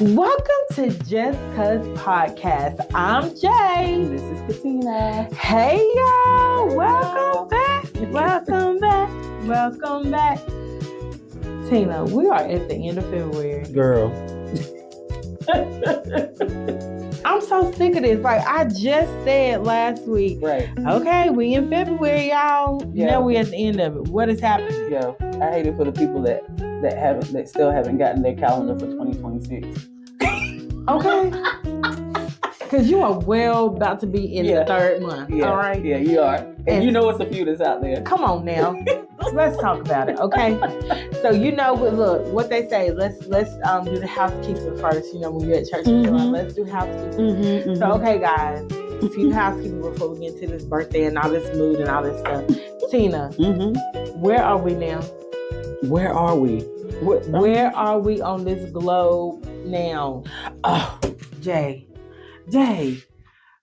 Welcome to Just Cuz Podcast. I'm Jay. This is Katina. Hey y'all, welcome back. Welcome back. Welcome back. Tina, we are at the end of February. Girl. I'm so sick of this. Like I just said last week. Right. Okay, we in February, y'all. Yeah. Now we at the end of it. What is happening? Yo, I hate it for the people that still haven't gotten their calendar for 2026. Okay. Because you are well about to be in the third month. Yeah. All right. Yeah, you are. And you know it's a few that's out there. Come on now. Let's talk about it, okay? So look, what they say, let's do the housekeeping first. You know, when you're at church, let's do housekeeping. So, okay, guys, a few housekeeping before we get into this birthday and all this mood and all this stuff. Tina, where are we now? Where are we? Where are we on this globe now? Oh, Jay,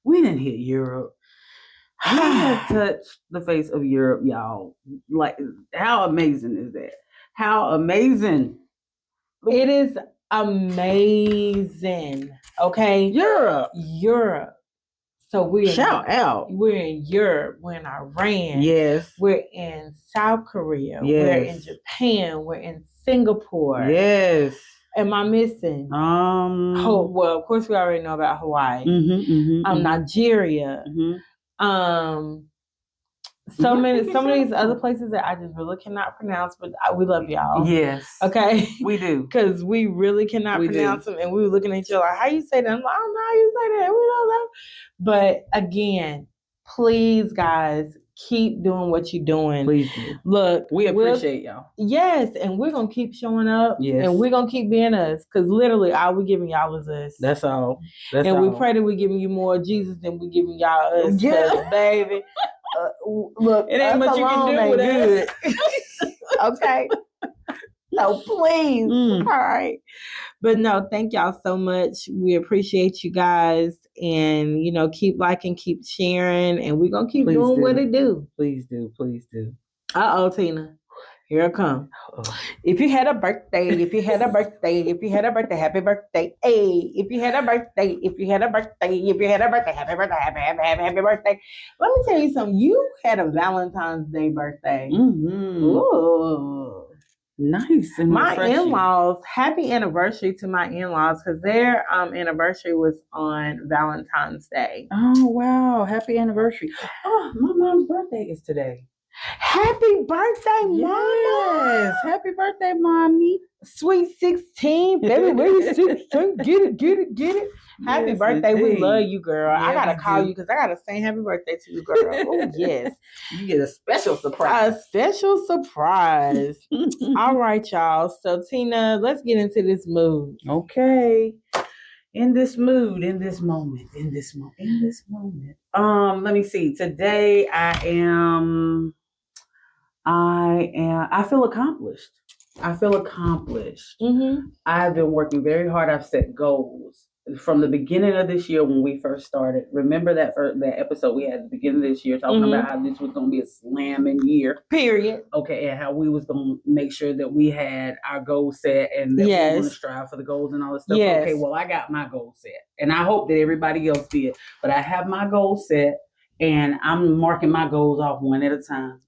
we didn't hit Europe. We have touched the face of Europe, y'all. Like, how amazing is that? How amazing. It is amazing. Okay? Europe. So Shout out. We're in Europe. We're in Iran. Yes. We're in South Korea. Yes. We're in Japan. We're in Singapore. Yes. Am I missing? Well, of course we already know about Hawaii. Nigeria. Some of these other places that I just really cannot pronounce, but we love y'all. Yes. Okay. We do. Because we really cannot pronounce them. And we were looking at each other like, how you say that? I'm like, I don't know how you say that. We don't know. But again, please, guys, keep doing what you're doing. Please do. Look, we appreciate y'all. Yes, and we're going to keep showing up. Yes. And we're going to keep being us. Because literally, all we're giving y'all is us. That's all. We pray that we're giving you more Jesus than we're giving y'all us. Yeah. Baby. Look, it ain't much you can do with good. Okay. So please. All right. But no, thank y'all so much. We appreciate you guys. And, keep liking, keep sharing. And we're going to keep doing what it do. Please do. Please do. Uh-oh, Tina. Here it comes. If you had a birthday, happy birthday. Hey, if you had a birthday, happy birthday. Let me tell you something. You had a Valentine's Day birthday. Ooh. Nice. And my refreshing. In-laws, happy anniversary to my in-laws because their anniversary was on Valentine's Day. Oh, wow. Happy anniversary. Oh, my mom's birthday is today. Happy birthday, Mama! Yes, happy birthday, Mommy. Sweet 16, February 16. Get it. Happy birthday. Indeed. We love you, girl. Yes, I got to call you because I got to say happy birthday to you, girl. Oh, yes. You get a special surprise. All right, y'all. So, Tina, let's get into this mood. Okay. In this mood, in this moment. Let me see. Today I feel accomplished. I've been working very hard. I've set goals from the beginning of this year when we first started. Remember that episode we had at the beginning of this year talking about how this was going to be a slamming year. Period. Okay, and how we was going to make sure that we had our goals set and that we were going to strive for the goals and all this stuff. Yes. Okay, well, I got my goal set. And I hope that everybody else did. But I have my goal set. And I'm marking my goals off one at a time.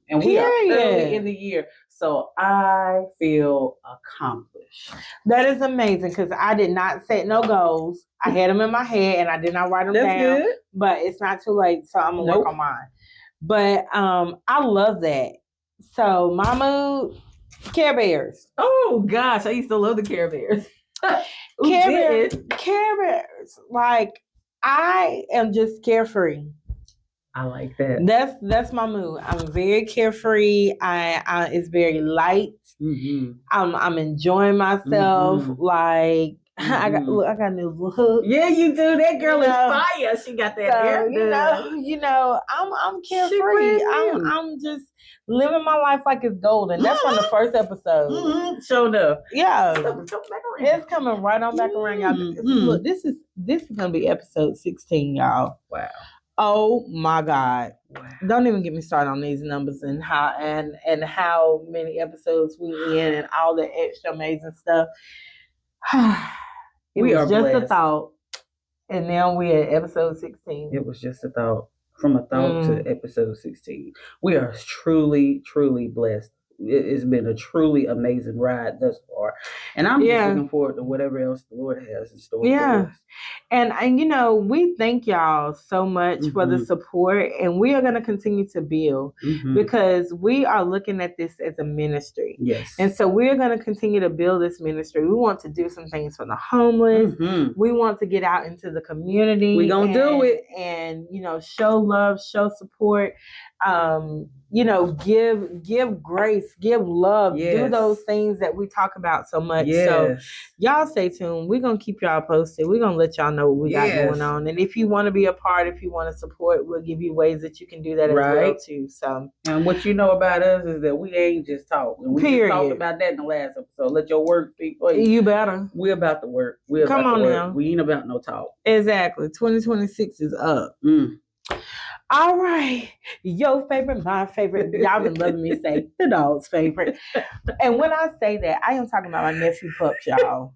And we are early in the year. So I feel accomplished. That is amazing because I did not set no goals. I had them in my head and I did not write them down. Good. But it's not too late. So I'm going to work on mine. But I love that. So my mood, Care Bears. Oh, gosh. I used to love the Care Bears. Care Bears. Like, I am just carefree. I like that. That's my mood. I'm very carefree. I it's very light. I'm enjoying myself. Like I got a new look. Yeah, you do. That girl is fire. She got that hair. I'm carefree. I'm just living my life like it's golden. That's from the first episode. Sure enough. Yeah. It's coming right on back around, y'all. Look, this is gonna be episode 16, y'all. Wow. Oh my God. Wow. Don't even get me started on these numbers and how many episodes we in and all the extra amazing stuff. It we was are just blessed. a thought. And now we're at episode 16. It was just a thought. From a thought to episode 16. We are truly, truly blessed. It's been a truly amazing ride thus far. And I'm just looking forward to whatever else the Lord has in store for us. And we thank y'all so much for the support, and we are going to continue to build because we are looking at this as a ministry. Yes. And so we're going to continue to build this ministry. We want to do some things for the homeless. We want to get out into the community. We're going to do it. And, show love, show support. Give grace, give love, do those things that we talk about so much. So y'all stay tuned. We're going to keep y'all posted. We're going to let y'all know what we got going on. And if you want to be a part, if you want to support, we'll give you ways that you can do that as well too. So, and what you know about us is that we ain't just talking. We just talked about that in the last episode. Let your work speak for you. You better. We're about to work. Come on now. We ain't about no talk. Exactly. 2026 is up. All right. Your favorite, my favorite. Y'all been loving me say the dog's favorite. And when I say that, I am talking about my nephew pups, y'all.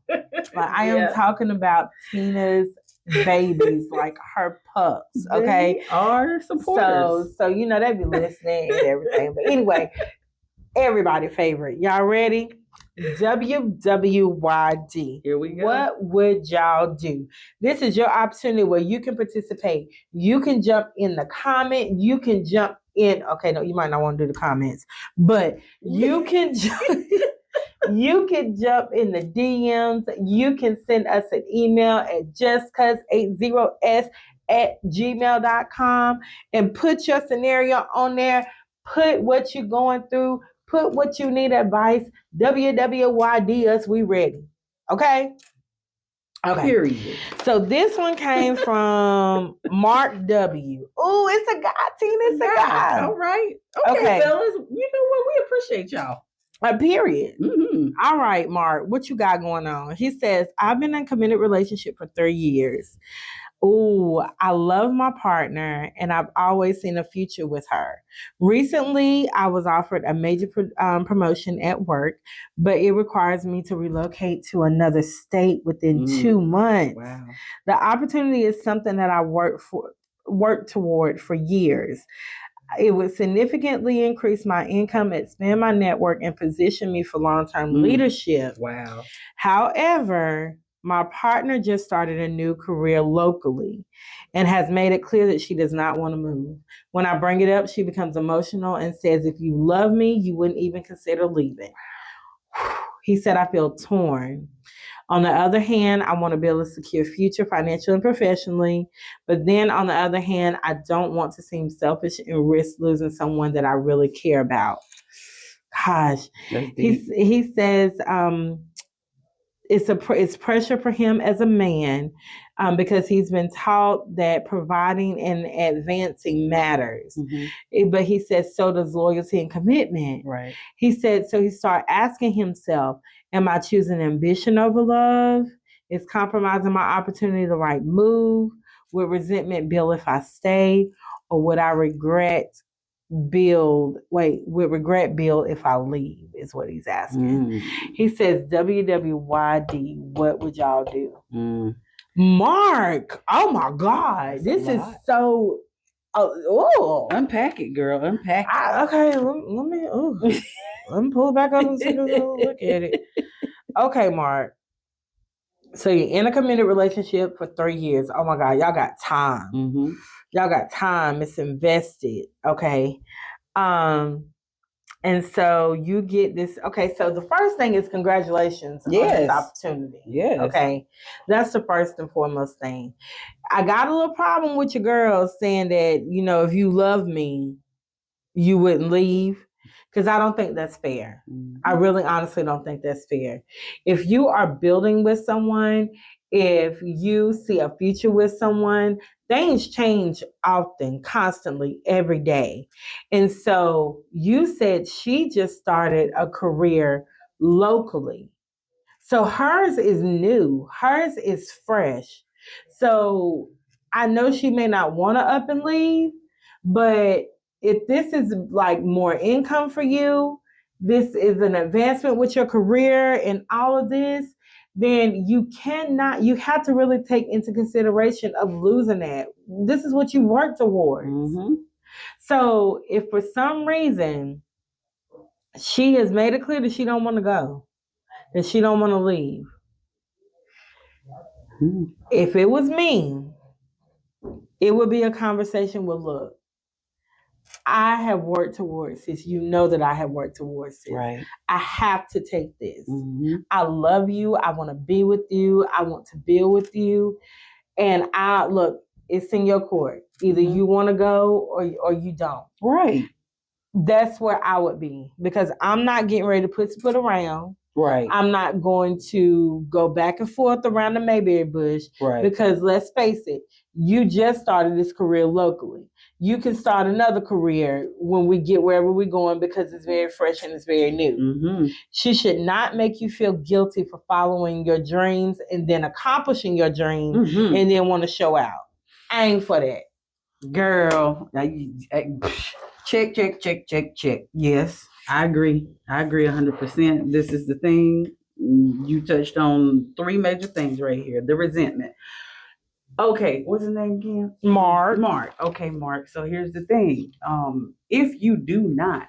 I am talking about Tina's babies, like her pups. Okay. They are supporters. So they be listening and everything. But anyway, everybody favorite. Y'all ready? WWYD. Here we go. What would y'all do? This is your opportunity where you can participate. You can jump in the comment. You can jump in. Okay, no, you might not want to do the comments, but you can jump. You can jump in the DMs. You can send us an email at justcuz80s@gmail.com and put your scenario on there. Put what you're going through. Put what you need advice. WWYD us. We ready. Okay? Period. So this one came from Mark W. Oh, it's a guy, Tina. It's a guy. All right. Okay, fellas. You know what? We appreciate y'all. Period. All right, Mark. What you got going on? He says, I've been in a committed relationship for 3 years. Oh, I love my partner and I've always seen a future with her. Recently, I was offered a major promotion at work, but it requires me to relocate to another state within 2 months. Wow. The opportunity is something that I worked toward for years. It would significantly increase my income, expand my network, and position me for long-term leadership. Wow. However, my partner just started a new career locally and has made it clear that she does not want to move. When I bring it up, she becomes emotional and says, if you love me, you wouldn't even consider leaving. He said, I feel torn. On the other hand, I want to build a secure future financially and professionally. But then on the other hand, I don't want to seem selfish and risk losing someone that I really care about. Gosh, he says, it's pressure for him as a man because he's been taught that providing and advancing matters. But he says, so does loyalty and commitment. Right. He said, so he started asking himself, am I choosing ambition over love? Is compromising my opportunity the right move? Would resentment build if I stay? Or would regret build if I leave, is what he's asking. He says, WWYD, what would y'all do? Mark, oh my God, this is so, unpack it, girl, unpack it. Okay, let me pull it back up and take a look at it. Okay, Mark. So you're in a committed relationship for 3 years. Oh my God, y'all got time. Y'all got time. It's invested. Okay. And so you get this. Okay. So the first thing is congratulations on this opportunity. Yes. Okay. That's the first and foremost thing. I got a little problem with your girl saying that, if you love me, you wouldn't leave. Because I don't think that's fair. I really honestly don't think that's fair. If you are building with someone, if you see a future with someone, things change often, constantly, every day. And so you said she just started a career locally. So hers is new. Hers is fresh. So I know she may not want to up and leave, but if this is like more income for you, this is an advancement with your career and all of this, then you have to really take into consideration of losing that. This is what you work towards. Mm-hmm. So if for some reason she has made it clear that she don't want to go, that she don't want to leave. Mm-hmm. If it was me, it would be a conversation with, look, I have worked towards this. You know that I have worked towards this. Right. I have to take this. Mm-hmm. I love you. I want to be with you. I want to build with you. And it's in your court. Either you want to go or you don't. Right. That's where I would be, because I'm not getting ready to put around. Right. I'm not going to go back and forth around the Mayberry bush. Right. Because let's face it, you just started this career locally. You can start another career when we get wherever we're going, because it's very fresh and it's very new. Mm-hmm. She should not make you feel guilty for following your dreams and then accomplishing your dream and then want to show out. I ain't for that. Girl, check. Yes, I agree 100%. This is the thing. You touched on 3 major things right here. The resentment. Okay, what's his name again? Mark. Okay, Mark. So here's the thing. If you do not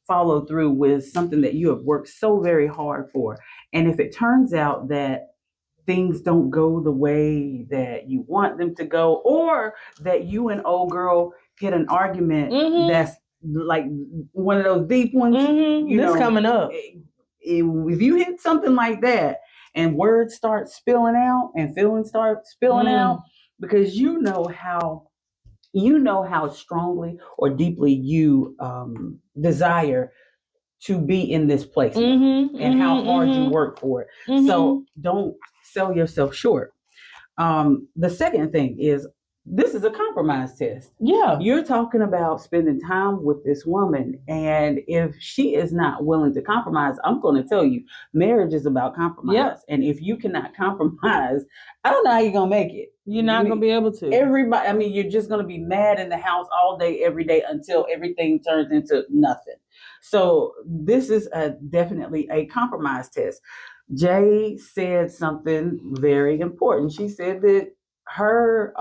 follow through with something that you have worked so very hard for, and if it turns out that things don't go the way that you want them to go, or that you and old girl hit an argument that's like one of those deep ones, coming up. If you hit something like that and words start spilling out and feelings start spilling out, because you know how strongly or deeply you desire to be in this place and how hard you work for it. So don't sell yourself short. The second thing is, this is a compromise test. Yeah. You're talking about spending time with this woman, and if she is not willing to compromise, I'm going to tell you, marriage is about compromise. Yep. And if you cannot compromise, I don't know how you're going to make it. You're not going to be able to. You're just going to be mad in the house all day, every day, until everything turns into nothing. So this is definitely a compromise test. Jay said something very important. She said that her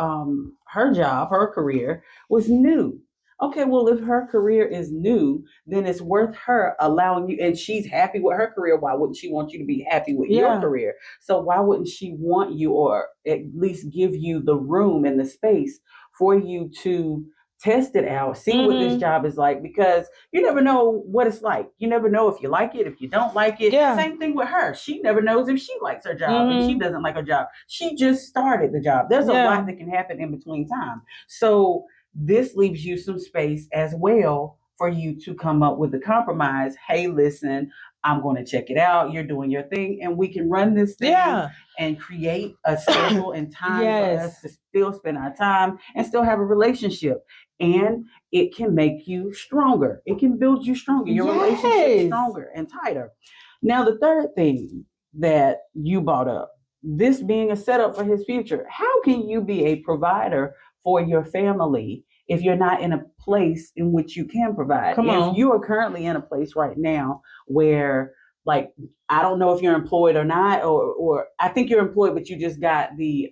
job, her career was new. Okay, well, if her career is new, then it's worth her allowing you, and she's happy with her career. Why wouldn't she want you to be happy with your career? So why wouldn't she want you, or at least give you the room and the space for you to test it out, see what this job is like, because you never know what it's like. You never know if you like it, if you don't like it. Yeah. Same thing with her. She never knows if she likes her job and she doesn't like her job. She just started the job. There's a lot that can happen in between time. So this leaves you some space as well for you to come up with a compromise. Hey, listen, I'm going to check it out. You're doing your thing, and we can run this thing and create a schedule and time for us to still spend our time and still have a relationship. And it can make you stronger. It can build you stronger. Your relationship stronger and tighter. Now, the third thing that you brought up, this being a setup for his future. How can you be a provider for your family if you're not in a place in which you can provide? If you are currently in a place right now where, like, I don't know if you're employed or not, or I think you're employed, but you just got the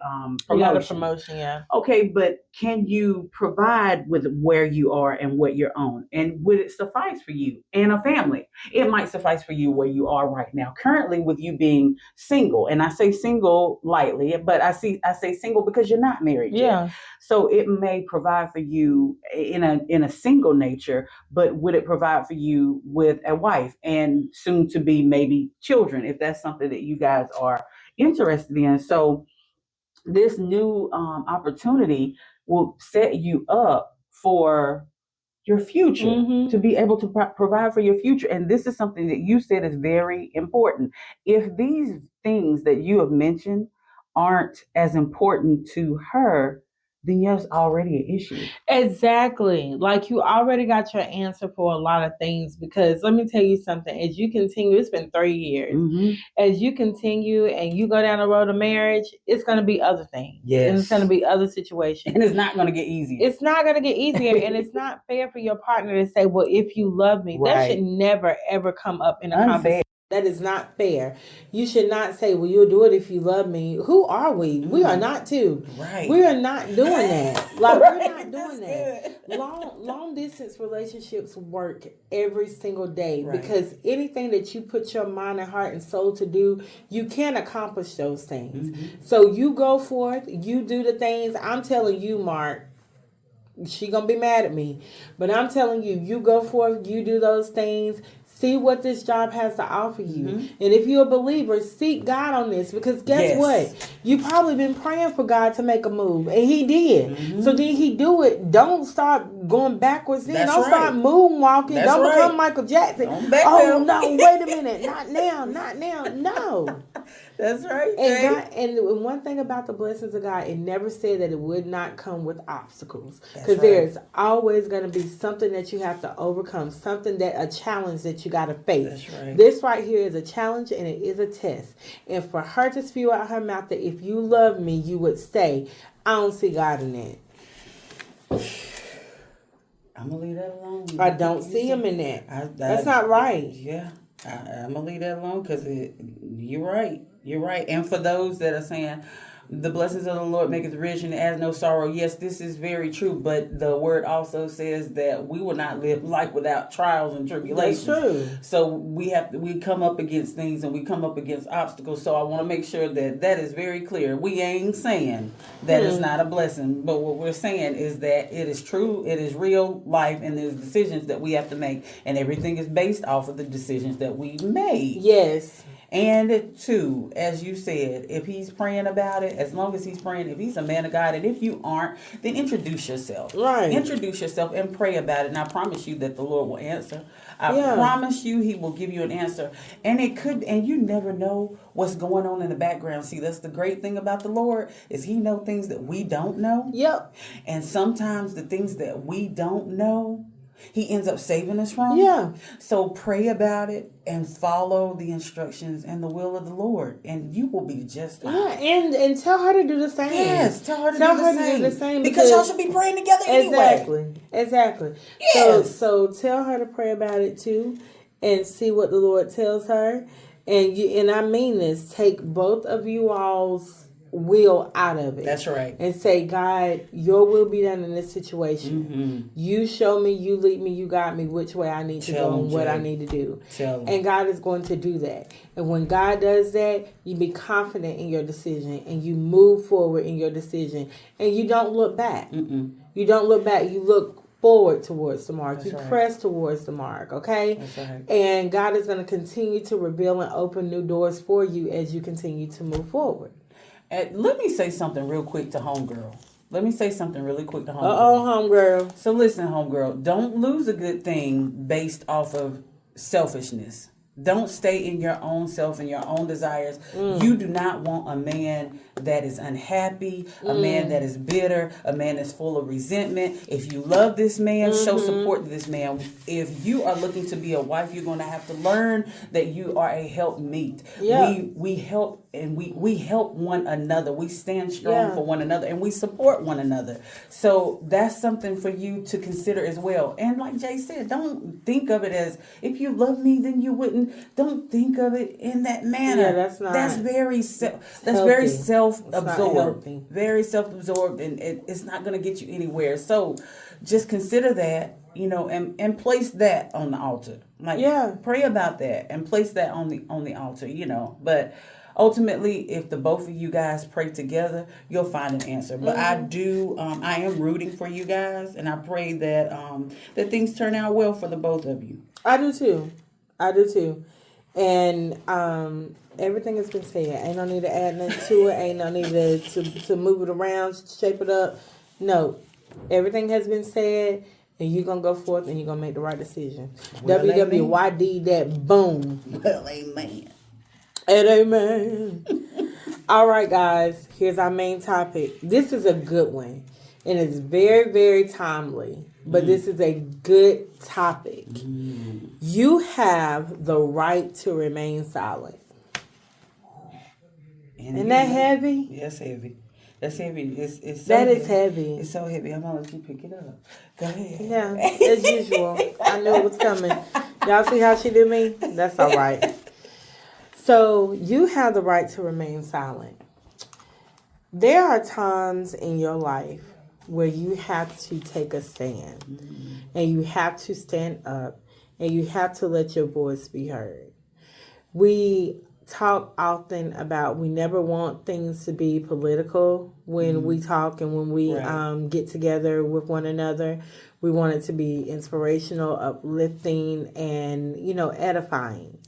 promotion. You got a promotion, yeah. Okay, but can you provide with where you are and what you're on? And would it suffice for you and a family? It might suffice for you where you are right now. Currently, with you being single, and I say single lightly, but I say single because you're not married yet. So it may provide for you in a single nature, but would it provide for you with a wife and soon to be maybe children, if that's something that you guys are interested in? So this new opportunity will set you up for your future, to be able to provide for your future. And this is something that you said is very important. If these things that you have mentioned aren't as important to her, then there's already an issue. Exactly. Like, you already got your answer for a lot of things, because let me tell you something. As you continue, it's been 3 years. As you continue and you go down the road of marriage, it's going to be other things. Yes. And it's going to be other situations. And it's not going to get easier. It's not going to get easier. And it's not fair for your partner to say, well, if you love me, that should never, ever come up in a conversation. That is not fair. You should not say, well, you'll do it if you love me. Who are we? We are not two. Right. We are not doing that. Like, right. We're not doing that. Long distance relationships work every single day because anything that you put your mind and heart and soul to do, you can accomplish those things. So you go forth, you do the things. I'm telling you, Mark, she gonna be mad at me, but I'm telling you, you go forth, you do those things. See what this job has to offer you. And if you're a believer, seek God on this. Because guess what? You probably been praying for God to make a move. And he did. So then he do it. Don't start going backwards. Then don't start moonwalking. Don't become Michael Jackson. Oh, no, wait a minute. Not now. Not now. No. That's right. And God, and one thing about the blessings of God, it never said that it would not come with obstacles. Because there's always going to be something that you have to overcome. A challenge that you got to face. That's right. This right here is a challenge and it is a test. And for her to spew out her mouth that if you love me, you would stay. I don't see God in that. I'm going to leave that alone. I don't see him in that. That's not right. Yeah. I'm going to leave that alone because you're right. You're right. And for those that are saying, the blessings of the Lord maketh rich and adds no sorrow. Yes, this is very true. But the word also says that we will not live life without trials and tribulations. That's true. So we come up against things and we come up against obstacles. So I want to make sure that is very clear. We ain't saying that it's not a blessing. But what we're saying is that it is true. It is real life. And there's decisions that we have to make. And everything is based off of the decisions that we made. Yes. And two, as you said, if he's praying about it, as long as he's praying, if he's a man of God, and if you aren't, then introduce yourself. Right. Introduce yourself and pray about it. And I promise you that the Lord will answer. I promise you he will give you an answer. And you never know what's going on in the background. See, that's the great thing about the Lord is he knows things that we don't know. Yep. And sometimes the things that we don't know, he ends up saving us from. Yeah. So pray about it and follow the instructions and the will of the Lord, and you will be just fine. Yeah, and tell her to do the same. Yes, tell her to do the same. Because y'all should be praying together anyway. Exactly. Yes. So tell her to pray about it too, and see what the Lord tells her. And I mean this. Take both of you all's will out of it. That's right. And say, God, your will be done in this situation. You show me, you lead me, you guide me which way I need to go and what I need to do. And God is going to do that. And when God does that, you be confident in your decision and you move forward in your decision and you don't look back. You don't look back. You look forward towards the mark. You press towards the mark, okay? That's right. And God is going to continue to reveal and open new doors for you as you continue to move forward. Let me say something real quick to homegirl. Homegirl. So listen, homegirl, don't lose a good thing based off of selfishness. Don't stay in your own self and your own desires. You do not want a man that is unhappy, a man that is bitter, a man that's full of resentment. If you love this man, show support to this man. If you are looking to be a wife, you're going to have to learn that you are a helpmeet. Yeah. We help and we help one another. We stand strong for one another and we support one another. So that's something for you to consider as well. And like Jay said, don't think of it as if you love me, then you wouldn't. Don't think of it in that manner. Yeah, that's very self-absorbed. Very self-absorbed, and it's not going to get you anywhere. So just consider that, and place that on the altar. Pray about that and place that on the altar, But ultimately, if the both of you guys pray together, you'll find an answer. But I am rooting for you guys, and I pray that that things turn out well for the both of you. I do too. And everything has been said. Ain't no need to add nothing to it. Ain't no need to move it around, shape it up. No. Everything has been said, and you're going to go forth and you're going to make the right decision. Well, WWYD that boom. Well, amen. And amen. All right, guys. Here's our main topic. This is a good one. And it's very, very timely. But this is a good topic. You have the right to remain silent. Isn't that heavy? Yes, heavy. That's heavy. It's so that heavy. Is heavy. It's so heavy. I'm going to let you pick it up. Go ahead. Yeah, as usual. I knew it was coming. Y'all see how she did me? That's all right. So you have the right to remain silent. There are times in your life where you have to take a stand, and you have to stand up, and you have to let your voice be heard. We talk often about we never want things to be political when we talk and when we get together with one another. We want it to be inspirational, uplifting, and, edifying.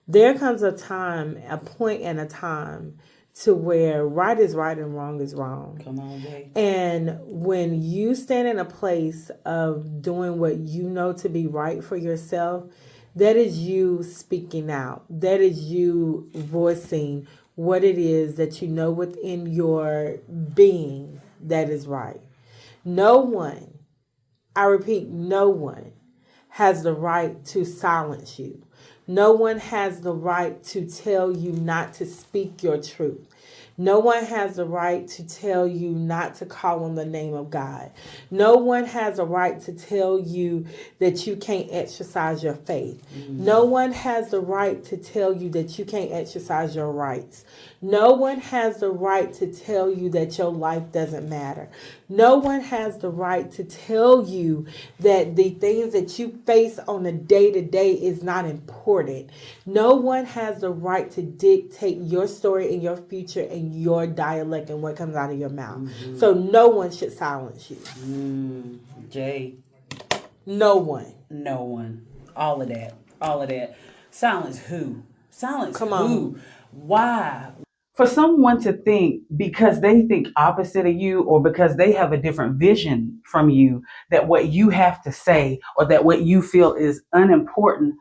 There comes a time, a point and a time to where right is right and wrong is wrong. Come on, Jay. And when you stand in a place of doing what you know to be right for yourself, that is you speaking out. That is you voicing what it is that you know within your being that is right. No one, I repeat, no one has the right to silence you. No one has the right to tell you not to speak your truth. No one has the right to tell you not to call on the name of God. No one has a right to tell you that you can't exercise your faith. No one has the right to tell you that you can't exercise your rights. No one has the right to tell you that your life doesn't matter. No one has the right to tell you that the things that you face on a day-to-day is not important. No one has the right to dictate your story and your future and your dialect and what comes out of your mouth. So no one should silence you. Jay. No one. No one. All of that. Silence who? Silence Come who? on. Why? For someone to think because they think opposite of you or because they have a different vision from you that what you have to say or that what you feel is unimportant,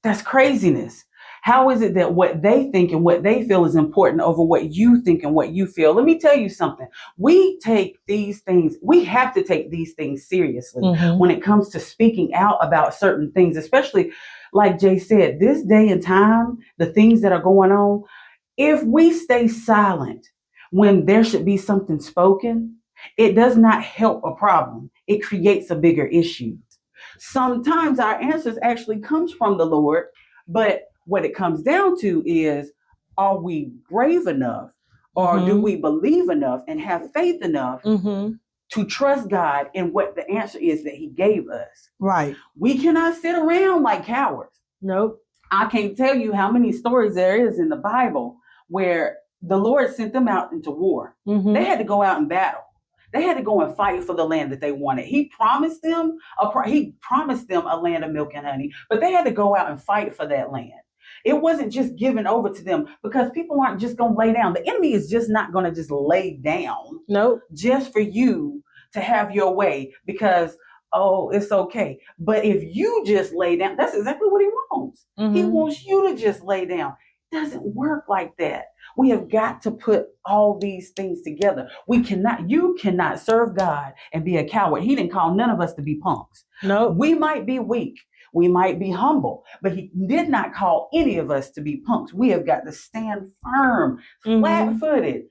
that's craziness. How is it that what they think and what they feel is important over what you think and what you feel? Let me tell you something. We have to take these things seriously when it comes to speaking out about certain things, especially like Jay said, this day and time, the things that are going on. If we stay silent when there should be something spoken, it does not help a problem. It creates a bigger issue. Sometimes our answers actually comes from the Lord, but what it comes down to is, are we brave enough or do we believe enough and have faith enough to trust God in what the answer is that he gave us? Right. We cannot sit around like cowards. Nope. I can't tell you how many stories there is in the Bible where the Lord sent them out into war. They had to go out and battle. They had to go and fight for the land that they wanted. He promised them a land of milk and honey, but they had to go out and fight for that land. It wasn't just given over to them because people aren't just going to lay down. The enemy is just not going to just lay down. Nope. Just for you to have your way because, oh, it's okay. But if you just lay down, that's exactly what he wants. He wants you to just lay down. It doesn't work like that. We have got to put all these things together. You cannot serve God and be a coward. He didn't call none of us to be punks. No. We might be weak. We might be humble, but he did not call any of us to be punks. We have got to stand firm, flat-footed,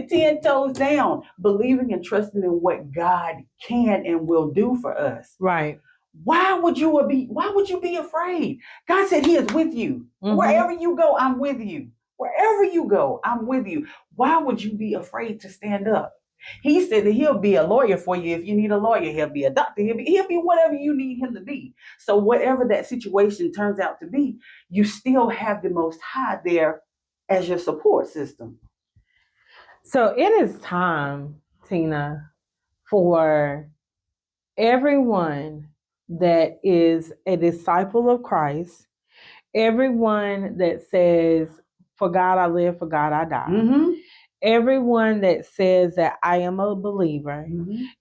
10 toes down, believing and trusting in what God can and will do for us. Right. Why would you be afraid? God said he is with you. Wherever you go, I'm with you. Wherever you go, I'm with you. Why would you be afraid to stand up? He said that he'll be a lawyer for you if you need a lawyer. He'll be a doctor. He'll be whatever you need him to be. So whatever that situation turns out to be, you still have the Most High there as your support system. So it is time, Tina, for everyone that is a disciple of Christ, everyone that says, for God I live, for God I die. Everyone that says that I am a believer,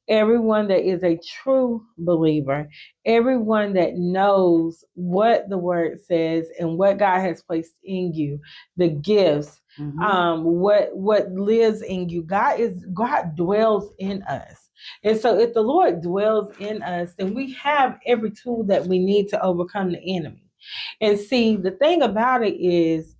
everyone that is a true believer, everyone that knows what the word says and what God has placed in you, the gifts, what lives in you. God dwells in us. And so if the Lord dwells in us, then we have every tool that we need to overcome the enemy. And see, the thing about it is,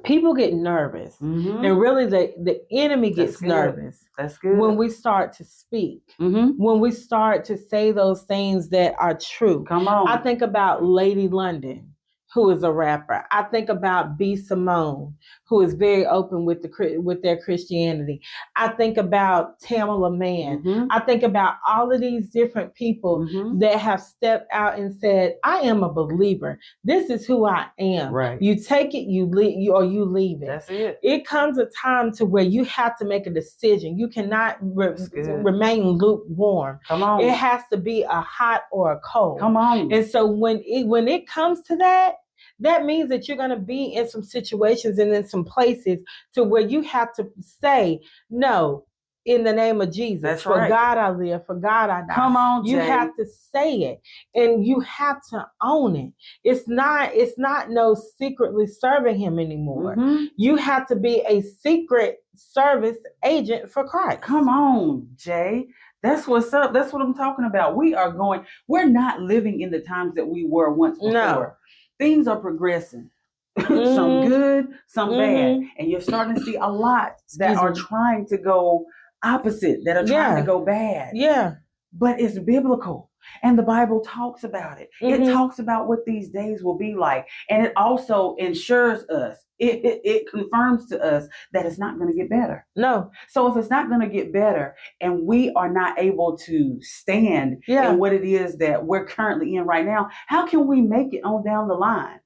people get nervous, and really the enemy gets nervous. That's good. When we start to speak, when we start to say those things that are true. Come on. I think about Lady London, who is a rapper. I think about B. Simone, who is very open with their Christianity. I think about Tamala Mann. Mm-hmm. I think about all of these different people that have stepped out and said, I am a believer. This is who I am. Right. You take it, you leave it. That's it. It comes a time to where you have to make a decision. You cannot remain lukewarm. Come on. It has to be a hot or a cold. Come on. And so when it comes to that, that means that you're going to be in some situations and in some places to where you have to say, no, in the name of Jesus. That's for right. God I live, for God I die. Come on, Jay. You have to say it, and you have to own it. It's not no secretly serving him anymore. You have to be a secret service agent for Christ. Come on, Jay. That's what's up. That's what I'm talking about. We're not living in the times that we were once before. No. Things are progressing. Some good, some bad. And you're starting to see a lot that are trying to go opposite, that are trying to go bad. Yeah. But it's biblical. And the Bible talks about it. It talks about what these days will be like. And it also ensures us, it confirms to us that it's not going to get better. No. So if it's not going to get better and we are not able to stand in what it is that we're currently in right now, how can we make it on down the line?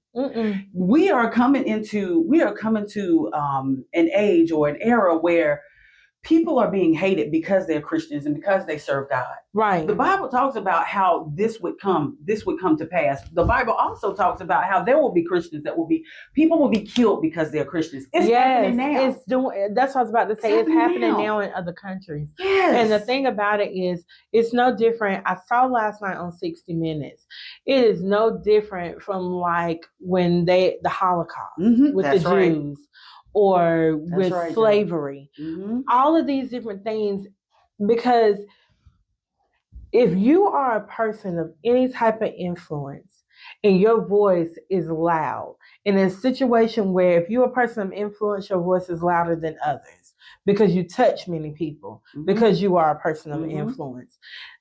We are coming into an age or an era where people are being hated because they're Christians and because they serve God. Right. The Bible talks about how this would come to pass. The Bible also talks about how there will be Christians people will be killed because they're Christians. It's happening now. That's what I was about to say. It's happening now in other countries. Yes. And the thing about it is, it's no different. I saw last night on 60 Minutes. It is no different from like when the Holocaust with the Jews. Or with slavery, all of these different things, because if you are a person of any type of influence and your voice is loud, in a situation where if you're a person of influence, your voice is louder than others because you touch many people, because you are a person of influence.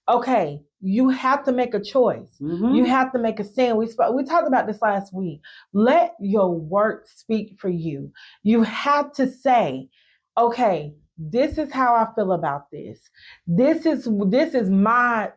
Okay, you have to make a choice. You have to make a stand. We talked about this last week. Let your work speak for you. You have to say, okay, this is how I feel about this. This is my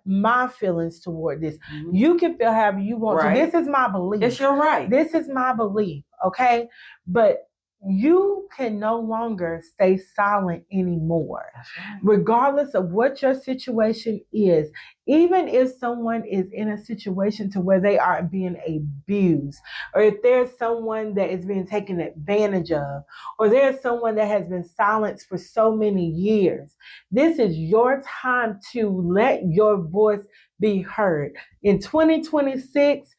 feelings toward this. You can feel however you want to. This is my belief. It's your right. This is my belief, okay? But you can no longer stay silent anymore. Right. Regardless of what your situation is, even if someone is in a situation to where they are being abused, or if there's someone that is being taken advantage of, or there's someone that has been silenced for so many years, this is your time to let your voice be heard. In 2026,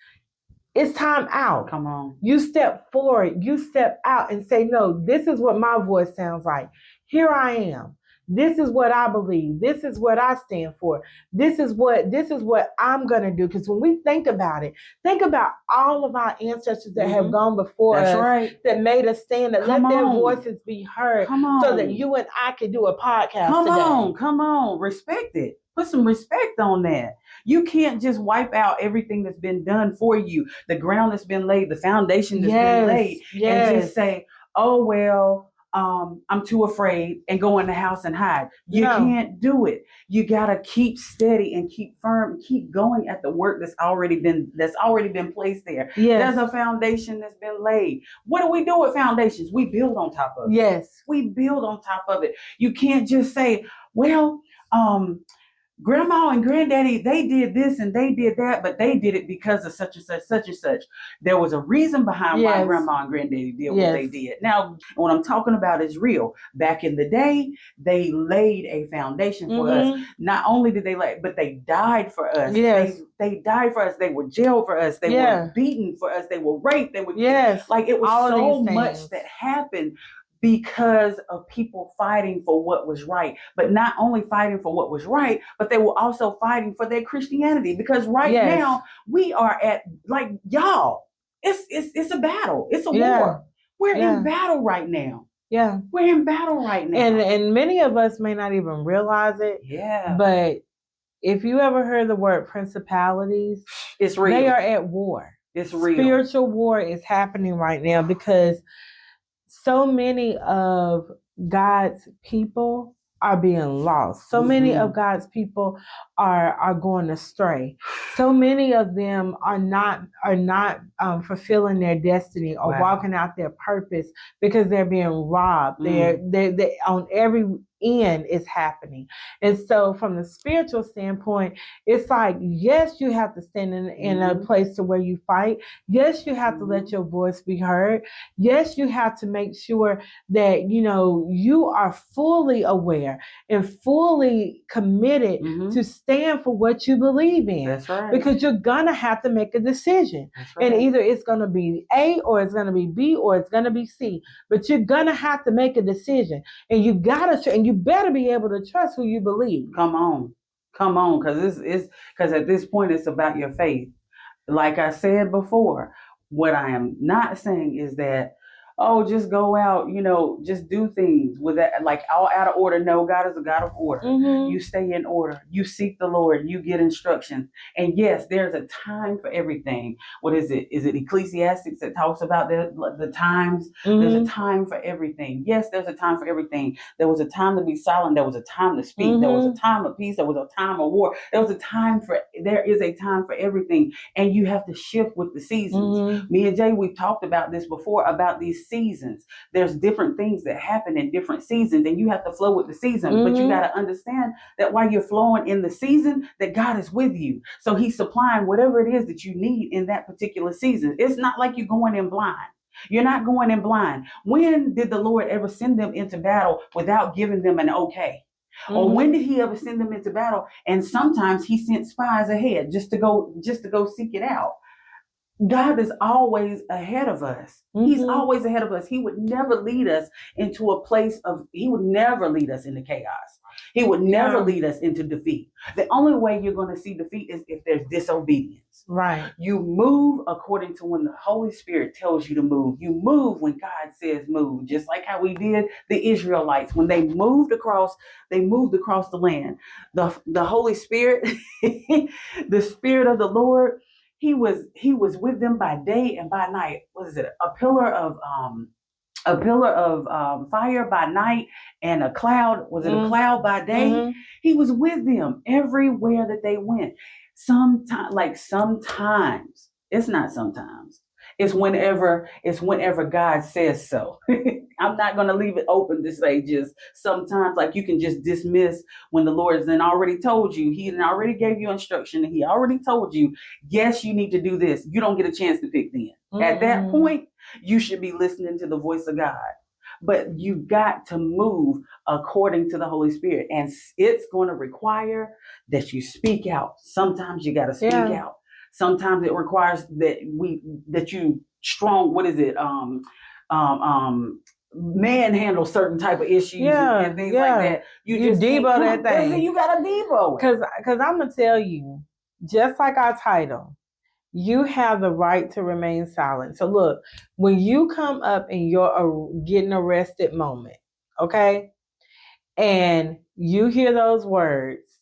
it's time out. Come on. You step forward, you step out and say, no, this is what my voice sounds like. Here I am. This is what I believe. This is what I stand for. This is what I'm going to do. Because when we think about it, think about all of our ancestors that have gone before us, that made us stand, that let their voices be heard, so that you and I could do a podcast today. Come on. Respect it. Put some respect on that. You can't just wipe out everything that's been done for you, the ground that's been laid, the foundation that's been laid, and just say, oh, well, I'm too afraid, and go in the house and hide. You can't do it. You got to keep steady and keep firm and keep going at the work that's already been placed there. Yes. There's a foundation that's been laid. What do we do with foundations? We build on top of it. Yes. We build on top of it. You can't just say, well, Grandma and Granddaddy, they did this and they did that, but they did it because of such and such, such and such. There was a reason behind why Grandma and Granddaddy did what they did. Now, what I'm talking about is real. Back in the day, they laid a foundation for us. Not only did they lay, but they died for us. Yes. They died for us. They were jailed for us. They were beaten for us. They were raped. They were like, it was all so much that happened because of people fighting for what was right. But not only fighting for what was right, but they were also fighting for their Christianity. Because now we are at, like, y'all, it's a battle. It's a war. We're in battle right now. Yeah. We're in battle right now. And many of us may not even realize it. Yeah. But if you ever heard the word principalities, it's real. They are at war. It's real. Spiritual war is happening right now because so many of God's people are being lost. So many of God's people are going astray. So many of them are not fulfilling their destiny or walking out their purpose because they're being robbed. They're on every end is happening. And so from the spiritual standpoint, it's like, yes, you have to stand in a place to where you fight. Yes, you have to let your voice be heard. Yes, you have to make sure that, you are fully aware and fully committed to stand for what you believe in. That's right. Because you're going to have to make a decision. That's right. And either it's going to be A or it's going to be B or it's going to be C. But you're going to have to make a decision. And you better be able to trust who you believe. Come on. Because at this point, it's about your faith. Like I said before, what I am not saying is that, just go out, just do things with that, like all out of order. No, God is a God of order. You stay in order. You seek the Lord. You get instructions. And yes, there's a time for everything. What is it? Is it Ecclesiastes that talks about the times? There's a time for everything. Yes, there's a time for everything. There was a time to be silent. There was a time to speak. There was a time of peace. There was a time of war. There is a time for everything. And you have to shift with the seasons. Me and Jay, we've talked about this before, about these seasons. There's different things that happen in different seasons, and you have to flow with the season. But you got to understand that while you're flowing in the season, that God is with you. So he's supplying whatever it is that you need in that particular season. It's not like you're going in blind. You're not going in blind. When did the Lord ever send them into battle without giving them an okay? Or when did he ever send them into battle? And sometimes he sent spies ahead just to go seek it out. God is always ahead of us. He's always ahead of us. He would never lead us into a place he would never lead us into chaos. He would never lead us into defeat. The only way you're going to see defeat is if there's disobedience. Right. You move according to when the Holy Spirit tells you to move. You move when God says move, just like how we did the Israelites when they moved across the land. The Holy Spirit, the Spirit of the Lord, He was with them by day and by night. What is it? A pillar of fire by night and a cloud. Was it a cloud by day? He was with them everywhere that they went. Sometimes, it's not sometimes. It's whenever God says so. I'm not going to leave it open to say just sometimes, like you can just dismiss when the Lord has then already told you. He then already gave you instruction. And he already told you, yes, you need to do this. You don't get a chance to pick then. At that point, you should be listening to the voice of God. But you got to move according to the Holy Spirit. And it's going to require that you speak out. Sometimes you got to speak out. Sometimes it requires that you strong. What is it? Manhandle certain type of issues and things like that. You just Debo that thing. You got to Debo. Because I'm gonna tell you, just like our title, you have the right to remain silent. So look, when you come up in your getting arrested moment, okay, and you hear those words,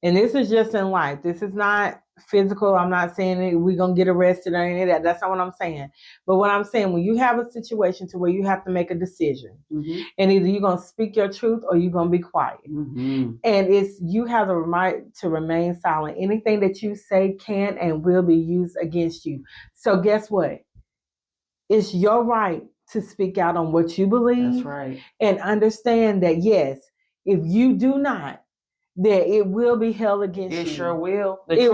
and this is just in life. This is not physical. I'm not saying that we're going to get arrested or any of that. That's not what I'm saying. But what I'm saying, when you have a situation to where you have to make a decision, and either you're going to speak your truth or you're going to be quiet. And you have the right to remain silent. Anything that you say can and will be used against you. So guess what? It's your right to speak out on what you believe. That's right. And understand that, yes, if you do not, that it will be held against you. It sure will. It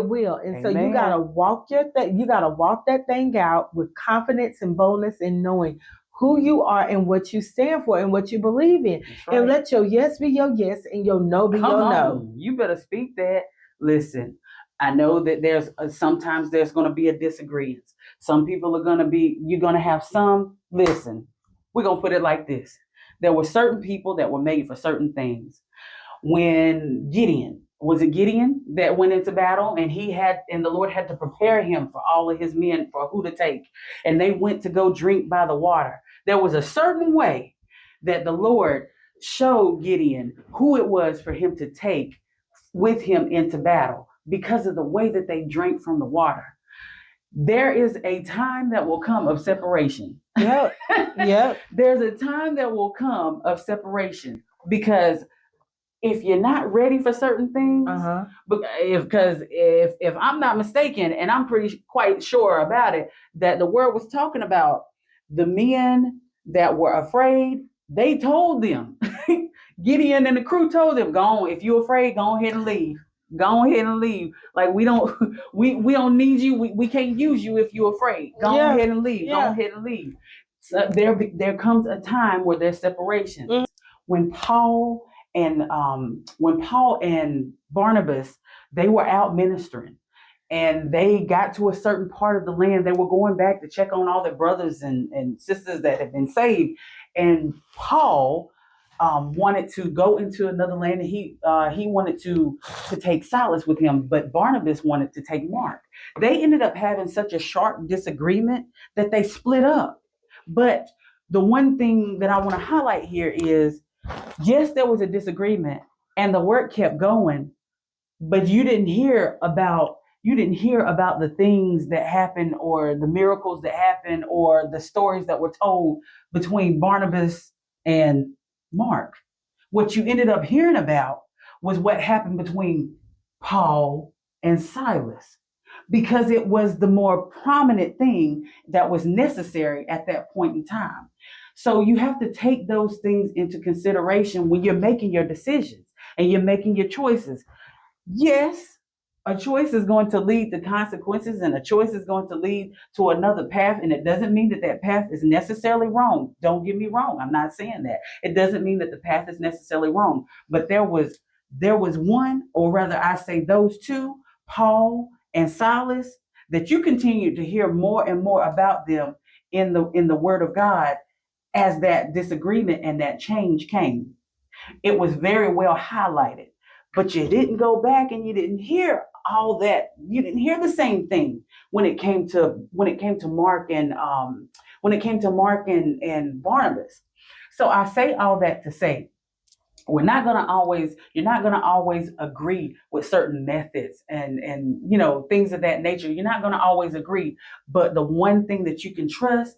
will. And so you gotta walk that thing out with confidence and boldness and knowing who you are and what you stand for and what you believe in. Right. And let your yes be your yes and your no be your no. You better speak that. Listen, I know that sometimes there's going to be a disagreement. Some people you're going to have some. Listen, we're going to put it like this. There were certain people that were made for certain things. When Gideon that went into battle, and the Lord had to prepare him for all of his men for who to take. And they went to go drink by the water. There was a certain way that the Lord showed Gideon who it was for him to take with him into battle. because of the way that they drank from the water. There is a time that will come of separation. Yep. Yep. There's a time that will come of separation, because if you're not ready for certain things, because if I'm not mistaken, and I'm quite sure about it, that the word was talking about the men that were afraid. They told them, Gideon and the crew told them, go on, if you're afraid, go ahead and leave. Go ahead and leave. Like, we don't need you. We can't use you if you're afraid. Go ahead and leave. Go ahead and leave. So there comes a time where there's separation. Mm-hmm. When Paul and Barnabas, they were out ministering, and they got to a certain part of the land. They were going back to check on all their brothers and sisters that had been saved. And Paul wanted to go into another land, and he wanted to take Silas with him, but Barnabas wanted to take Mark. They ended up having such a sharp disagreement that they split up. But the one thing that I want to highlight here is, yes, there was a disagreement, and the work kept going, but you didn't hear about the things that happened, or the miracles that happened, or the stories that were told between Barnabas and Mark. What you ended up hearing about was what happened between Paul and Silas, because it was the more prominent thing that was necessary at that point in time. So you have to take those things into consideration when you're making your decisions and you're making your choices. Yes, a choice is going to lead to consequences, and a choice is going to lead to another path. And it doesn't mean that that path is necessarily wrong. Don't get me wrong. I'm not saying that. It doesn't mean that the path is necessarily wrong. But there was one, or rather I say those two, Paul and Silas, that you continue to hear more and more about them in the Word of God as that disagreement and that change came. It was very well highlighted. But you didn't go back and you didn't hear all that. You didn't hear the same thing when it came to Mark and Barnabas. So I say all that to say, you're not gonna always agree with certain methods and things of that nature. You're not gonna always agree. But the one thing that you can trust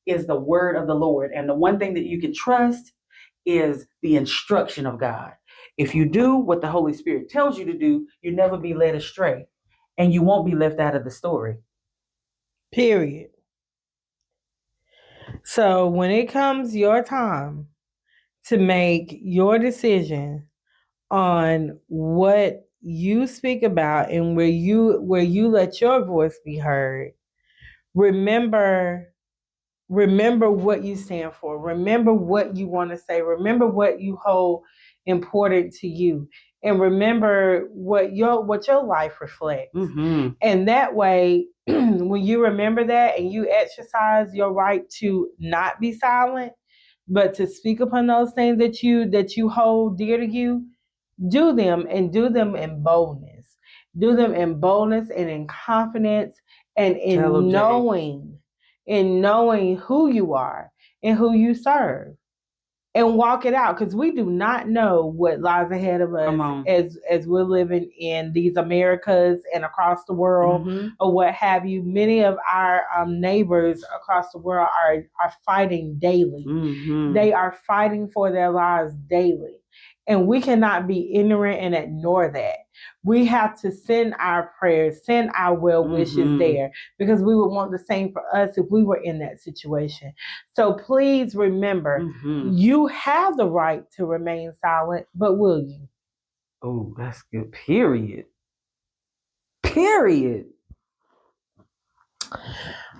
is the word of the Lord, and the one thing that you can trust is the instruction of God. If you do what the Holy Spirit tells you to do, you'll never be led astray, and you won't be left out of the story. Period. So when it comes your time to make your decision on what you speak about and where you let your voice be heard, remember what you stand for. Remember what you want to say. Remember what you hold important to you, and remember what your life reflects. Mm-hmm. And that way, when you remember that and you exercise your right to not be silent, but to speak upon those things that you hold dear to you, do them in boldness. Do them in boldness and in confidence, and in knowing who you are and who you serve. And walk it out, because we do not know what lies ahead of us as we're living in these Americas and across the world, mm-hmm. or what have you. Many of our neighbors across the world are fighting daily. Mm-hmm. They are fighting for their lives daily. And we cannot be ignorant and ignore that. We have to send our prayers, send our well wishes mm-hmm. there, because we would want the same for us if we were in that situation. So please remember, mm-hmm. you have the right to remain silent, but will you? Oh, that's good. Period.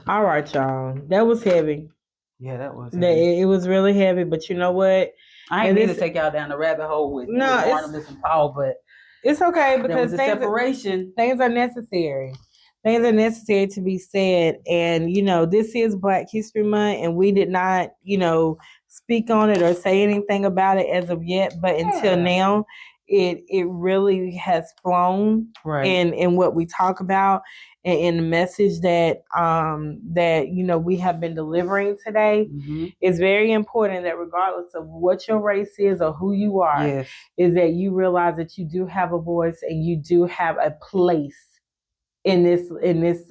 All right, y'all. That was heavy. Yeah, that was heavy. It was really heavy, but you know what? I ain't mean to take y'all down the rabbit hole with Barnabas and Paul, but it's okay, because things are necessary. Things are necessary to be said. And, this is Black History Month, and we did not, speak on it or say anything about it as of yet. But until now, it really has flown in what we talk about and in the message that we have been delivering today. It's very important that regardless of what your race is or who you are, is that you realize that you do have a voice and you do have a place in this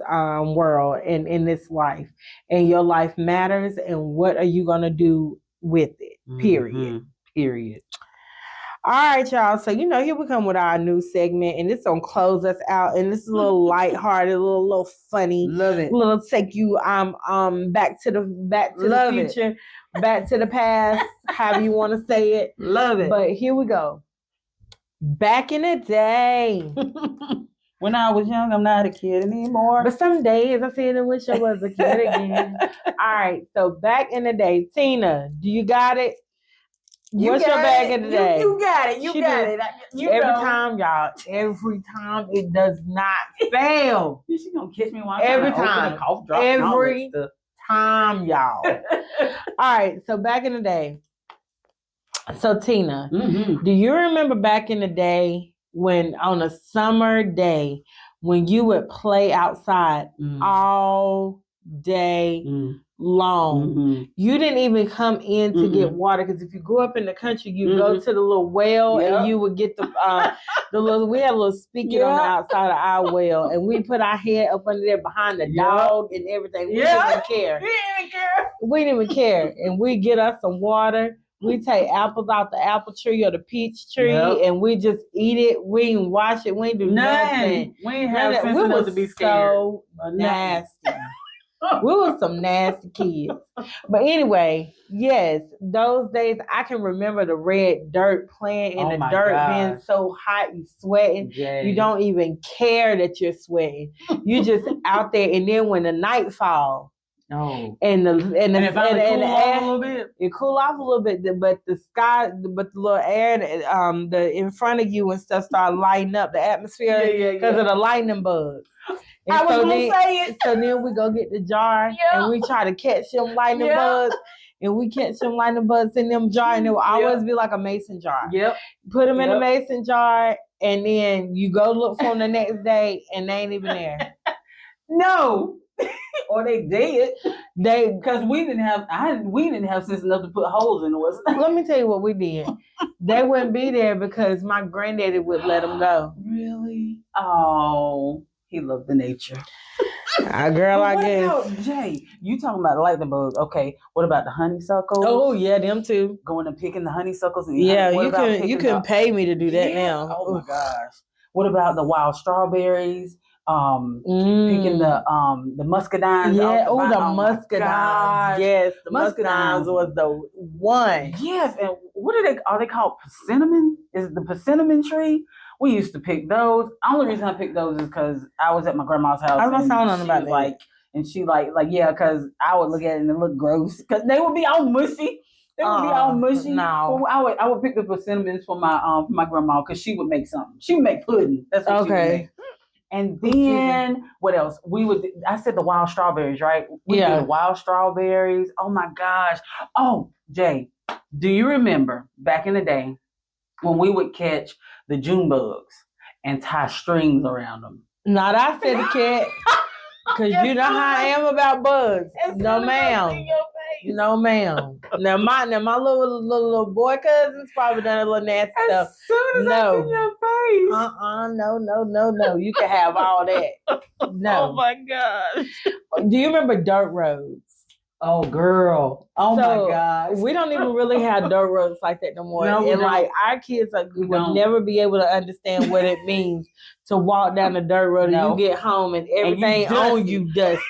world and in this life, and your life matters, and what are you gonna do with it? Period. All right, y'all. So here we come with our new segment, and it's gonna close us out. And this is a little lighthearted, a little funny. Love it. A little take you back to the future, back to the past, however you want to say it. Love it. But here we go. Back in the day. When I was young, I'm not a kid anymore. But some days I said I wish I was a kid again. All right. So back in the day, Tina, do you got it? What's your back in the day? You got it. You got it. Every time, y'all. Every time it does not fail. She's gonna catch me one every time. Cough drop. Every time, y'all. All right. So back in the day. So Tina, do you remember back in the day when on a summer day when you would play outside all day long? You didn't even come in to get water, because if you grew up in the country, you go to the little well and you would get the little. We had a little spigot on the outside of our well, and we put our head up under there behind the dog and everything. We didn't even care. We didn't even care, and we get us some water. We take apples out the apple tree or the peach tree, and we just eat it. We didn't wash it. We didn't do nothing. We didn't have sense enough to be scared. So nasty. We were some nasty kids. But anyway, yes, those days I can remember the red dirt playing in the dirt, being so hot, you sweating. You don't even care that you're sweating. You just out there, and then when the night falls. No. And if it cool off a little bit, but the sky, but the little air, the in front of you and stuff start lighting up the atmosphere because of the lightning bugs. And I was gonna say it. So then we go get the jar and we try to catch them lightning bugs, and we catch them lightning bugs in them jar, and it will always be like a mason jar. Put them in a mason jar, and then you go look for them the next day, and they ain't even there. No. Or they did. Because we didn't have sense enough to put holes in us. Let me tell you what we did. They wouldn't be there because my granddaddy would let them go. Really? Oh, he loved the nature. Girl, I guess. About, Jay, you talking about lightning bugs? Okay, what about the honeysuckles? Oh yeah, them too. Going and picking the honeysuckles. And you can pay me to do that now. Oh my gosh. What about the wild strawberries? Picking the muscadines. The muscadines. Yes, the muscadines was the one. Yes, and what are they called? Persimmon? Is it the persimmon tree? We used to pick those. The only reason I picked those is because I was at my grandma's house. I was telling them about that. And she because I would look at it and it looked gross because they would be all mushy. No, I would pick the persimmons for my grandma because she would make something. She would make pudding. That's what she would make. And then what else? I said the wild strawberries, right? We did the wild strawberries. Oh my gosh. Oh, Jay, do you remember back in the day when we would catch the June bugs and tie strings around them? Not I said the cat. Because you know how I am about bugs. No, ma'am. No, ma'am. Now my little boy cousins probably done a little nasty stuff. As soon as I see your face. No. You can have all that. No. Oh my gosh. Do you remember dirt roads? Oh girl. Oh my gosh. We don't even really have dirt roads like that no more. No, and our kids will never be able to understand what it means to walk down the dirt road and you get home and everything on you dusty.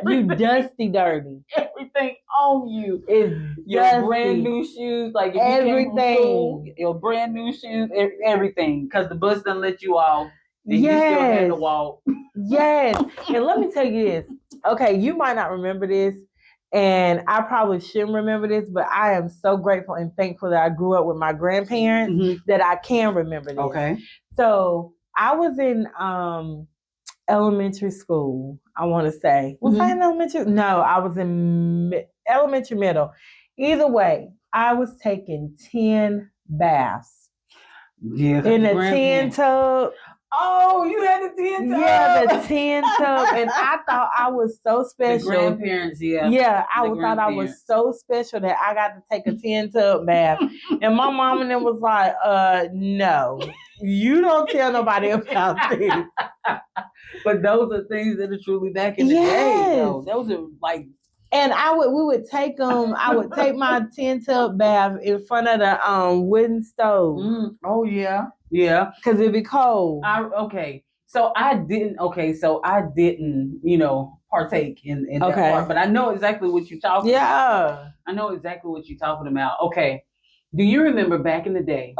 You dusty dirty. Everything on you is your dusty. Brand new shoes, like if everything. You came from school, your brand new shoes, everything, because the bus done let you off. And you still had to walk. Yes, and let me tell you this. Okay, you might not remember this, and I probably shouldn't remember this, but I am so grateful and thankful that I grew up with my grandparents that I can remember this. Okay, so I was in elementary school, I want to say. Was I in elementary? No, I was in elementary middle. Either way, I was taking 10 baths. Yeah. In the tin tub. Oh, you had the tin tub. Yeah, the tin tub. And I thought I was so special. The grandparents, yeah. Yeah, I thought I was so special that I got to take a tin tub bath. And my mom and them was like, no, you don't tell nobody about this. But those are things that are truly back in the day, though. Those are like... And we would take them. I would take my tin tub bath in front of the wooden stove. Oh yeah, yeah. Because it'd be cold. So I didn't. Partake in that part. But I know exactly what you're talking about. I know exactly what you're talking about. Okay. Do you remember back in the day?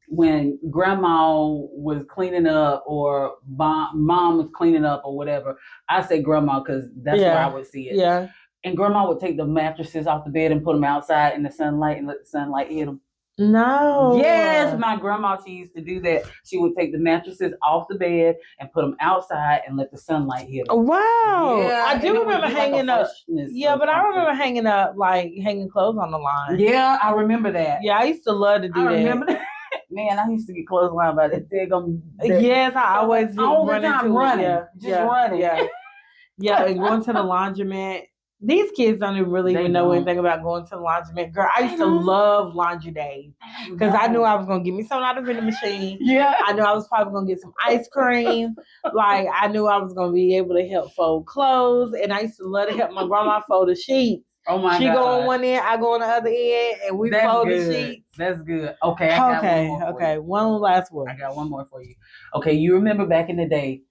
When grandma was cleaning up or mom was cleaning up or whatever. I say grandma because that's where I would see it. Yeah. And grandma would take the mattresses off the bed and put them outside in the sunlight and let the sunlight hit them. No. Yes, my grandma, she used to do that. She would take the mattresses off the bed and put them outside and let the sunlight hit them. Wow. Yeah, I do remember hanging up. Yeah, but I remember hanging clothes on the line. Yeah, I remember that. Yeah, I used to love to do that. I remember that. Man, I used to get clotheslined by that daggum. Yes, I always all the time running. Running. Yeah, and going to the laundromat. These kids don't even know anything about going to the laundromat. Girl, I used to love laundry days because I knew I was going to get me something out of the vending machine. Yeah. I knew I was probably going to get some ice cream. Like, I knew I was going to be able to help fold clothes. And I used to love to help my grandma fold the sheets. Oh my God. She go on one end, I go on the other end, and we fold the sheets. That's good. Okay, I got one more for you. One last one. I got one more for you. Okay, you remember back in the day,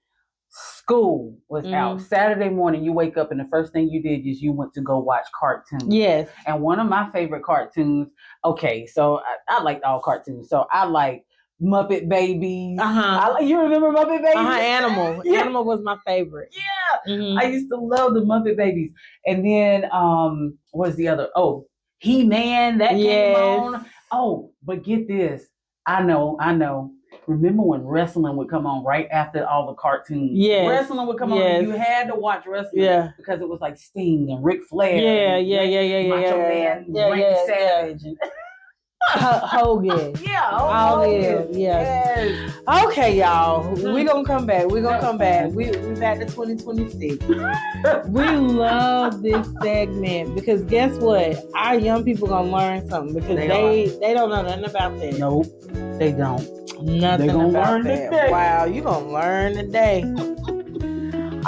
school was out. Saturday morning, you wake up and the first thing you did is you went to go watch cartoons. Yes. And one of my favorite cartoons, so I liked all cartoons. So I like Muppet Babies. You remember Muppet Babies? Animal. Yeah. Animal was my favorite. Yeah. I used to love the Muppet Babies. And then, what's the other? Oh, He-Man, that came on. Oh, but get this. I know. Remember when wrestling would come on right after all the cartoons? Yes. Wrestling would come on and you had to watch wrestling because it was like Sting and Ric Flair. Macho Man, Randy Savage. And Hogan. All this. Yes. Okay, y'all. We're going to come back. We're back to 2026. We love this segment because guess what? Our young people going to learn something because they don't know nothing about that. Nope, they don't. Nothing about that. Today. Wow, you going to learn today.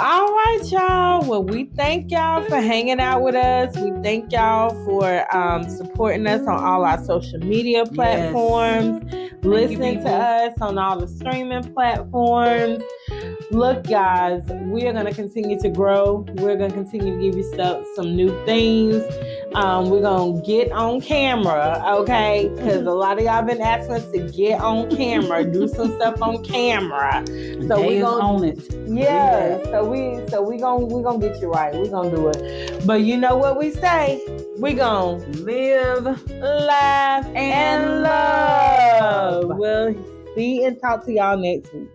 All right, y'all. Well, we thank y'all for hanging out with us. We thank y'all for supporting us on all our social media platforms, listening to us on all the streaming platforms. Look, guys, we are going to continue to grow. We're going to continue to give you some new things. We're going to get on camera, okay? Because a lot of y'all been asking us to get on camera, do some stuff on camera. So we're going to own it. Yeah. So we going to get you right. We're going to do it. But you know what we say? We're going to live, laugh, and love. We'll see and talk to y'all next week.